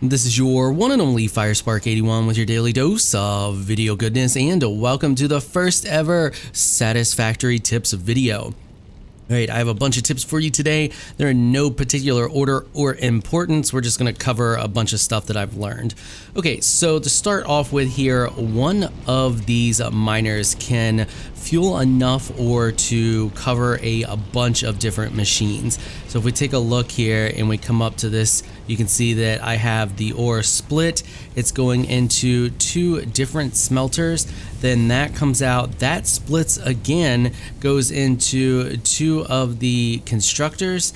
This is your one and only FireSpark81 with your daily dose of video goodness, and welcome to the first ever Satisfactory tips video. Alright, I have a bunch of tips for you today. They're in no particular order or importance. We're just going to cover a bunch of stuff that I've learned. Okay, so to start off with here, one of these miners can fuel enough ore to cover a bunch of different machines. So if we take a look here and we come up to this, you can see that I have the ore split. It's going into two different smelters. Then that comes out, that splits again, goes into two of the constructors,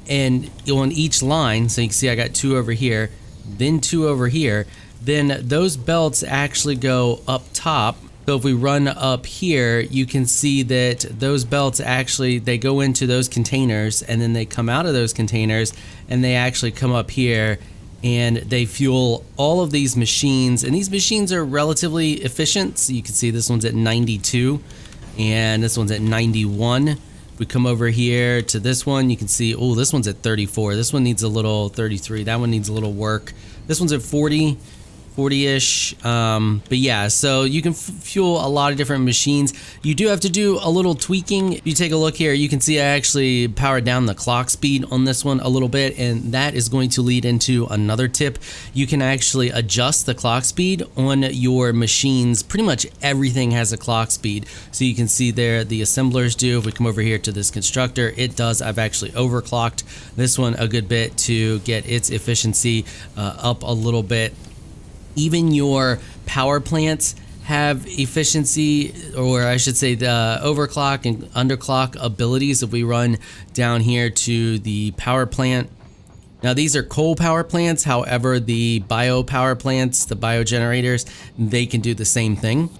and on each line, so you can see I got two over here, then two over here, then those belts actually go up top. So if we run up here, you can see that those belts actually, they go into those containers, and then they come out of those containers, and they actually come up here, and they fuel all of these machines. And these machines are relatively efficient. So you can see this one's at 92, and this one's at 91. If we come over here to this one, you can see, oh, this one's at 34. This one needs a little 33. That one needs a little work. This one's at 40-ish, but yeah, so you can fuel a lot of different machines. You do have to do a little tweaking. If you take a look here, you can see I actually powered down the clock speed on this one a little bit, and that is going to lead into another tip. You can actually adjust the clock speed on your machines. Pretty much everything has a clock speed. So you can see there the assemblers do. If we come over here to this constructor, it does. I've actually overclocked this one a good bit to get its efficiency up a little bit. Even your power plants have efficiency, or I should say the overclock and underclock abilities. If we run down here to the power plant, now these are coal power plants. However, the bio power plants, the bio generators, they can do the same thing.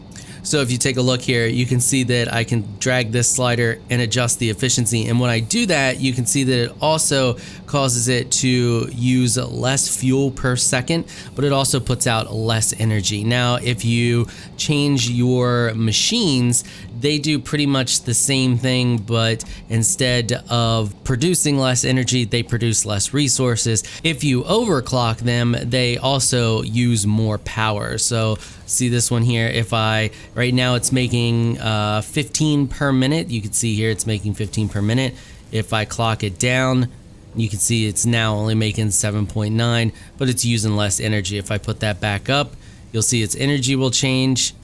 So if you take a look here, you can see that I can drag this slider and adjust the efficiency. And when I do that, you can see that it also causes it to use less fuel per second, but it also puts out less energy. Now, if you change your machines, they do pretty much the same thing, but instead of producing less energy, they produce less resources. If you overclock them, they also use more power. So see this one here, if right now it's making 15 per minute. You can see here it's making 15 per minute. If I clock it down, you can see it's now only making 7.9, but it's using less energy. If I put that back up, you'll see its energy will change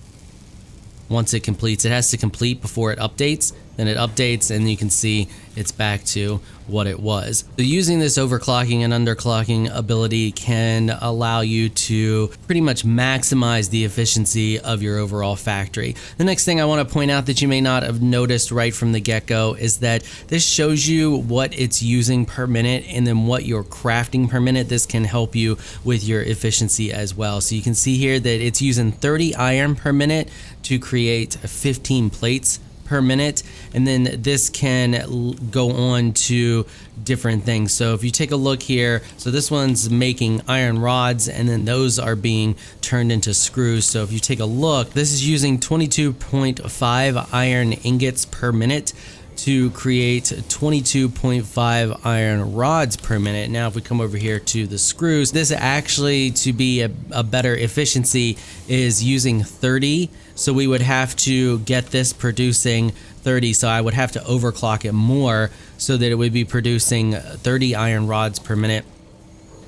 once it completes. It has to complete before it updates. Then it updates, and you can see it's back to what it was. So using this overclocking and underclocking ability can allow you to pretty much maximize the efficiency of your overall factory. The next thing I want to point out that you may not have noticed right from the get-go is that this shows you what it's using per minute and then what you're crafting per minute. This can help you with your efficiency as well. So you can see here that it's using 30 iron per minute to create 15 plates per minute, and then this can go on to different things. So if you take a look here, so this one's making iron rods, and then those are being turned into screws. So if you take a look, this is using 22.5 iron ingots per minute to create 22.5 iron rods per minute. Now if we come over here to the screws, this actually, to be a better efficiency, is using 30. So we would have to get this producing 30. So I would have to overclock it more so that it would be producing 30 iron rods per minute,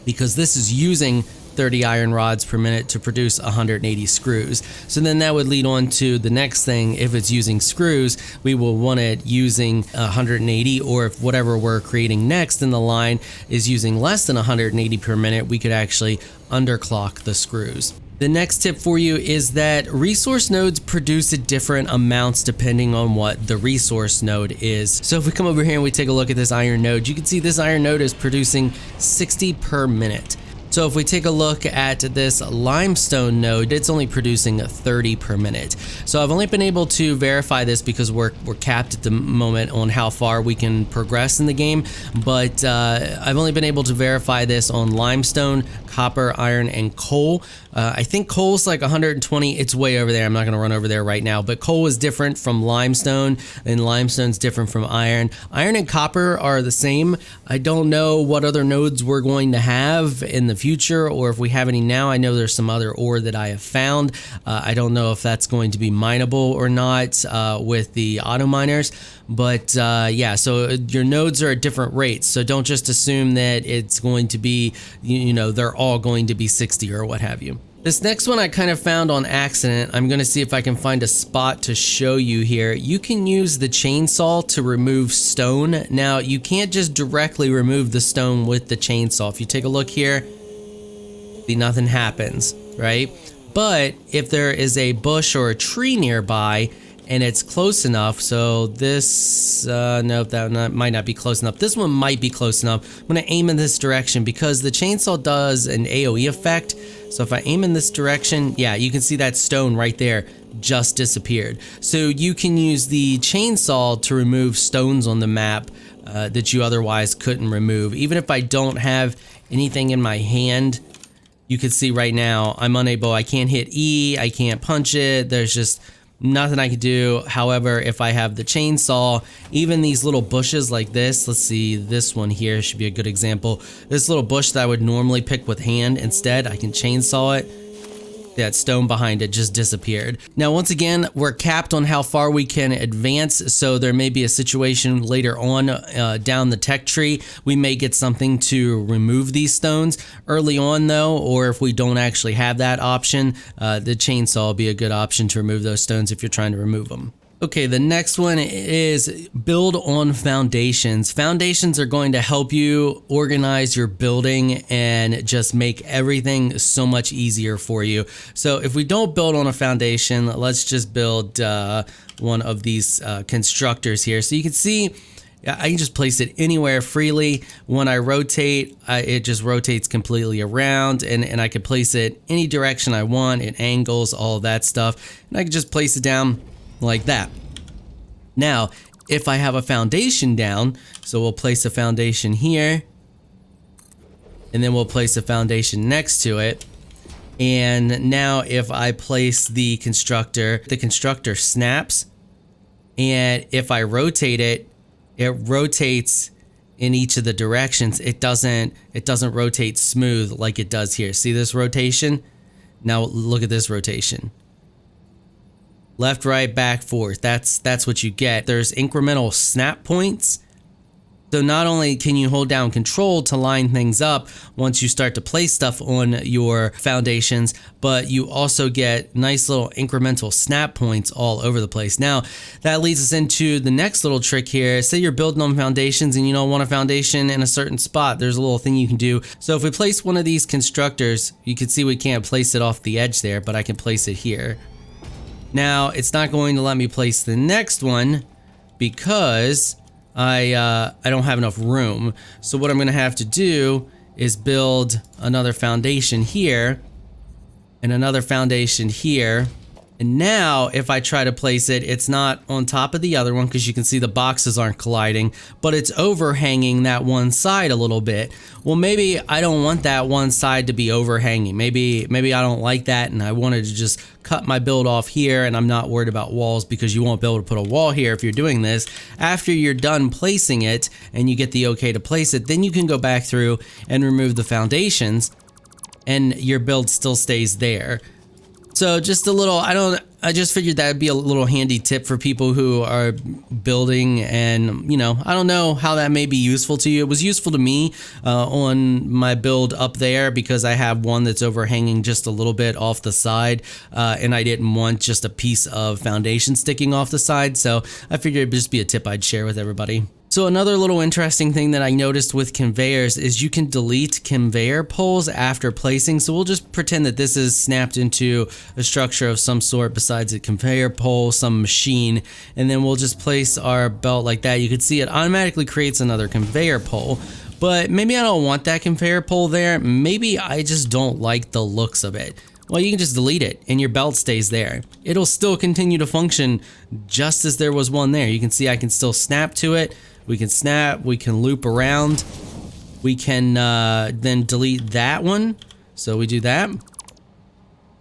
because this is using 30 iron rods per minute to produce 180 screws. So then that would lead on to the next thing. If it's using screws, we will want it using 180, or if whatever we're creating next in the line is using less than 180 per minute, we could actually underclock the screws. The next tip for you is that resource nodes produce at different amounts depending on what the resource node is. So if we come over here and we take a look at this iron node, you can see this iron node is producing 60 per minute. So if we take a look at this limestone node, it's only producing 30 per minute. So I've only been able to verify this because we're capped at the moment on how far we can progress in the game, but I've only been able to verify this on limestone, copper, iron, and coal. I think coal's like 120. It's way over there. I'm not going to run over there right now, but coal is different from limestone, and limestone's different from iron. Iron and copper are the same. I don't know what other nodes we're going to have in the future, or if we have any now. I know there's some other ore that I have found. I don't know if that's going to be mineable or not with the auto miners, but yeah, so your nodes are at different rates, so don't just assume that it's going to be, you know, they're all going to be 60 or what have you. This next one I kind of found on accident. I'm going to see if I can find a spot to show you here. You can use the chainsaw to remove stone. Now, you can't just directly remove the stone with the chainsaw. If you take a look here, see, nothing happens, right? But if there is a bush or a tree nearby and it's close enough, so this, nope, that might not be close enough. This one might be close enough. I'm going to aim in this direction because the chainsaw does an AoE effect. So if I aim in this direction, yeah, you can see that stone right there just disappeared. So you can use the chainsaw to remove stones on the map that you otherwise couldn't remove. Even if I don't have anything in my hand, you can see right now I'm unable. I can't hit E, I can't punch it. There's just nothing I can do. However, if I have the chainsaw, even these little bushes like this, let's see, this one here should be a good example. This little bush that I would normally pick with hand, instead I can chainsaw it. That stone behind it just disappeared. Now, once again, we're capped on how far we can advance, so there may be a situation later on down the tech tree. We may get something to remove these stones. Early on though, or if we don't actually have that option, the chainsaw will be a good option to remove those stones if you're trying to remove them. Okay, the next one is build on foundations. Foundations are going to help you organize your building and just make everything so much easier for you. So if we don't build on a foundation, let's just build one of these constructors here. So you can see I can just place it anywhere freely. When I rotate, it just rotates completely around, and I can place it any direction I want. It angles, all of that stuff, and I can just place it down like that. Now, if I have a foundation down, so we'll place a foundation here, and then we'll place a foundation next to it. And now if I place the constructor snaps, and if I rotate it, it rotates in each of the directions. It doesn't rotate smooth like it does here. See this rotation? Now look at this rotation. Left, right, back, forth. That's what you get. There's incremental snap points. So not only can you hold down control to line things up once you start to place stuff on your foundations, but you also get nice little incremental snap points all over the place. Now, that leads us into the next little trick here. Say you're building on foundations and you don't want a foundation in a certain spot. There's a little thing you can do. So if we place one of these constructors, you can see we can't place it off the edge there, but I can place it here. Now, it's not going to let me place the next one because I don't have enough room. So what I'm going to have to do is build another foundation here and another foundation here. And now if I try to place it, it's not on top of the other one because you can see the boxes aren't colliding, but it's overhanging that one side a little bit. Well, maybe I don't want that one side to be overhanging. Maybe I don't like that and I wanted to just cut my build off here, and I'm not worried about walls because you won't be able to put a wall here if you're doing this. After you're done placing it and you get the okay to place it, then you can go back through and remove the foundations and your build still stays there. So just a little, I just figured that would be a little handy tip for people who are building, and, you know, I don't know how that may be useful to you. It was useful to me on my build up there because I have one that's overhanging just a little bit off the side, and I didn't want just a piece of foundation sticking off the side. So I figured it'd just be a tip I'd share with everybody. So another little interesting thing that I noticed with conveyors is you can delete conveyor poles after placing. So we'll just pretend that this is snapped into a structure of some sort besides a conveyor pole, some machine, and then we'll just place our belt like that. You can see it automatically creates another conveyor pole. But maybe I don't want that conveyor pole there. Maybe I just don't like the looks of it. Well, you can just delete it and your belt stays there. It'll still continue to function just as there was one there. You can see I can still snap to it. We can snap, we can loop around, we can then delete that one. So we do that,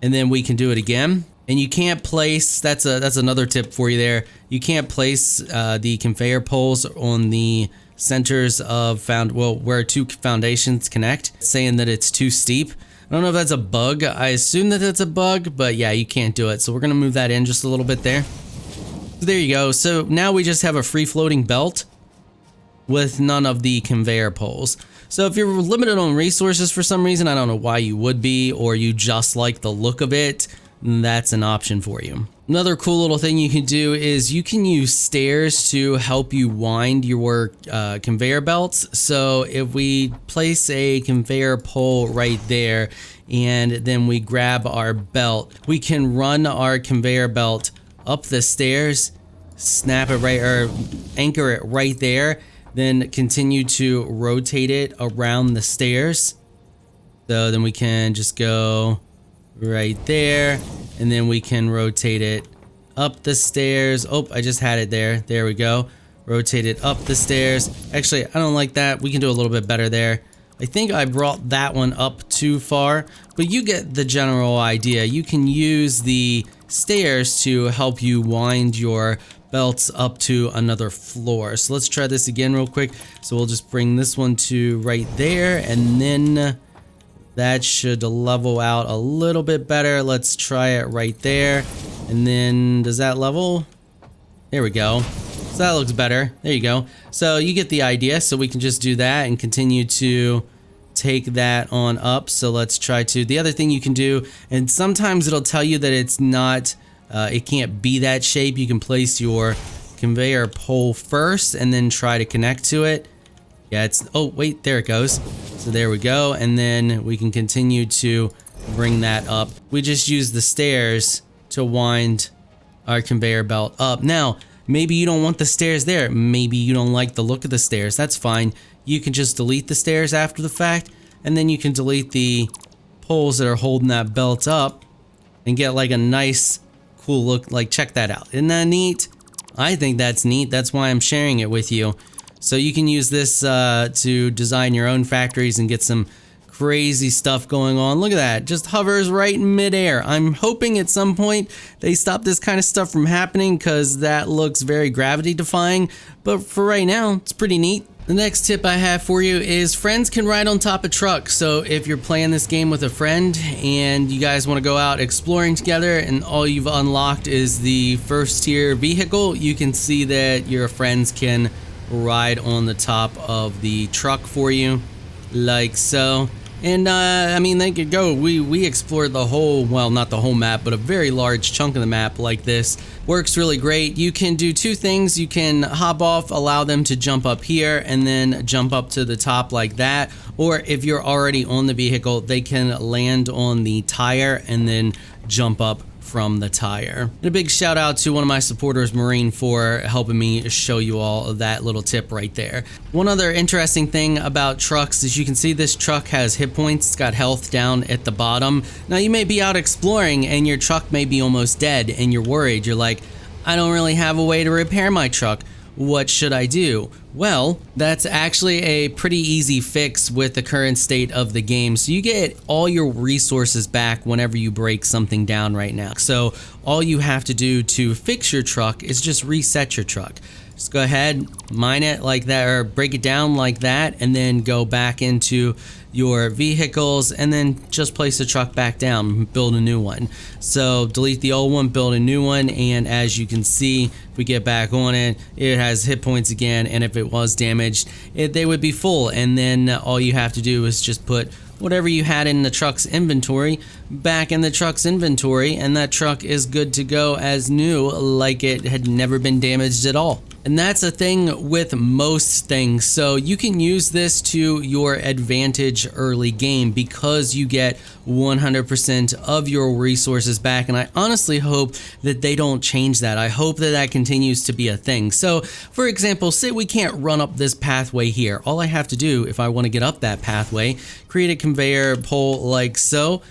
and then we can do it again. And you can't place, that's another tip for you there. You can't place the conveyor poles on the centers of where two foundations connect, saying that it's too steep. I don't know if that's a bug. I assume that that's a bug, but yeah, you can't do it. So we're gonna move that in just a little bit there. So there you go. So now we just have a free floating belt with none of the conveyor poles. So if you're limited on resources for some reason, I don't know why you would be, or you just like the look of it, that's an option for you. Another cool little thing you can do is you can use stairs to help you wind your conveyor belts. So if we place a conveyor pole right there and then we grab our belt, we can run our conveyor belt up the stairs, snap it right, or anchor it right there, then continue to rotate it around the stairs. So then we can just go right there, and then we can rotate it up the stairs. Oh, I just had it there. There we go. Rotate it up the stairs. Actually, I don't like that. We can do a little bit better there. I think I brought that one up too far, but you get the general idea. You can use the stairs to help you wind your belts up to another floor. So let's try this again real quick. So we'll just bring this one to right there, and then that should level out a little bit better. Let's try it right there. And then does that level? There we go. So that looks better. There you go. So you get the idea. So we can just do that and continue to take that on up. So let's try to, the other thing you can do, and sometimes it'll tell you that it's not, it can't be that shape. You can place your conveyor pole first and then try to connect to it. Yeah, it's, oh wait, there it goes. So there we go. And then we can continue to bring that up. We just use the stairs to wind our conveyor belt up. Now, maybe you don't want the stairs there. Maybe you don't like the look of the stairs. That's fine. You can just delete the stairs after the fact, and then you can delete the poles that are holding that belt up and get like a nice, cool look. Like, check that out. Isn't that neat? I think that's neat. That's why I'm sharing it with you. So you can use this to design your own factories and get some crazy stuff going on. Look at that, just hovers right in midair. I'm hoping at some point they stop this kind of stuff from happening, because that looks very gravity defying, but for right now, it's pretty neat. The next tip I have for you is friends can ride on top of trucks. So if you're playing this game with a friend and you guys want to go out exploring together and all you've unlocked is the first tier vehicle, you can see that your friends can ride on the top of the truck for you, like so. And I mean, they could go, we explored the whole, well, not the whole map, but a very large chunk of the map like this. Works really great. You can do two things. You can hop off, allow them to jump up here, and then jump up to the top like that. Or if you're already on the vehicle, they can land on the tire and then jump up from the tire. And a big shout out to one of my supporters, Marine, for helping me show you all of that little tip right there. One other interesting thing about trucks is you can see this truck has hit points. It's got health down at the bottom. Now you may be out exploring and your truck may be almost dead and you're worried. You're like, I don't really have a way to repair my truck. What should I do? Well, that's actually a pretty easy fix with the current state of the game. So you get all your resources back whenever you break something down right now. So all you have to do to fix your truck is just reset your truck. Just go ahead, mine it like that, or break it down like that, and then go back into your vehicles and then just place the truck back down, build a new one. So delete the old one, build a new one, and as you can see, if we get back on it, it has hit points again, and if it was damaged, they would be full. And then all you have to do is just put whatever you had in the truck's inventory back in the truck's inventory, and that truck is good to go as new, like it had never been damaged at all. And that's a thing with most things. So you can use this to your advantage early game because you get 100% of your resources back. And I honestly hope that they don't change that. I hope that that continues to be a thing. So for example, say we can't run up this pathway here. All I have to do if I want to get up that pathway, create a conveyor pole like so.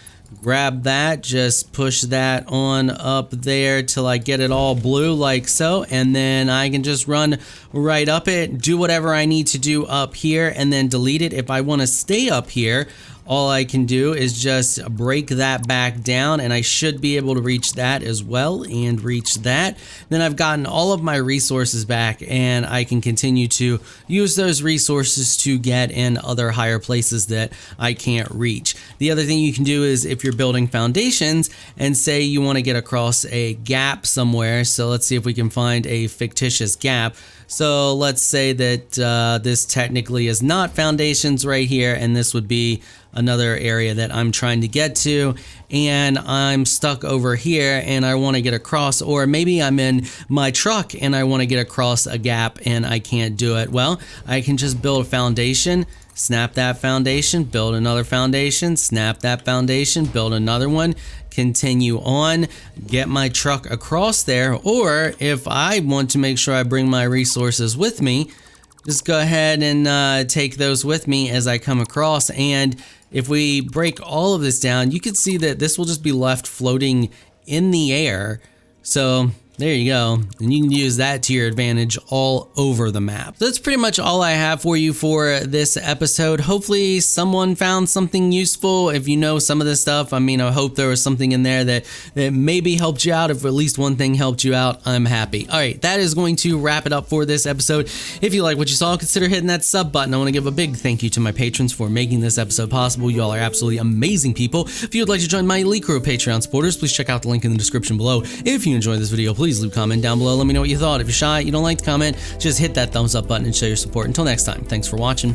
Grab that, just push that on up there till I get it all blue like so, and then I can just run right up it, do whatever I need to do up here, and then delete it. If I want to stay up here, all I can do is just break that back down, and I should be able to reach that as well and reach that. Then I've gotten all of my resources back, and I can continue to use those resources to get in other higher places that I can't reach. The other thing you can do is if you're building foundations and say you want to get across a gap somewhere, so let's see if we can find a fictitious gap. So let's say that this technically is not foundations right here, and this would be another area that I'm trying to get to, and I'm stuck over here and I want to get across, or maybe I'm in my truck and I want to get across a gap and I can't do it. Well, I can just build a foundation, snap that foundation, build another foundation, snap that foundation, build another one, continue on, get my truck across there. Or if I want to make sure I bring my resources with me, just go ahead and take those with me as I come across. And if we break all of this down, you can see that this will just be left floating in the air. So there you go, and you can use that to your advantage all over the map. That's pretty much all I have for you for this episode. Hopefully someone found something useful. If you know some of this stuff, I mean, I hope there was something in there that maybe helped you out. If at least one thing helped you out, I'm happy. All right, that is going to wrap it up for this episode. If you like what you saw, consider hitting that sub button. I want to give a big thank you to my patrons for making this episode possible. You all are absolutely amazing people. If you would like to join my elite crew of Patreon supporters, please check out the link in the description below. If you enjoyed this video, please leave a comment down below. Let me know what you thought. If you're shy, you don't like to comment, just hit that thumbs up button and show your support. Until next time, thanks for watching.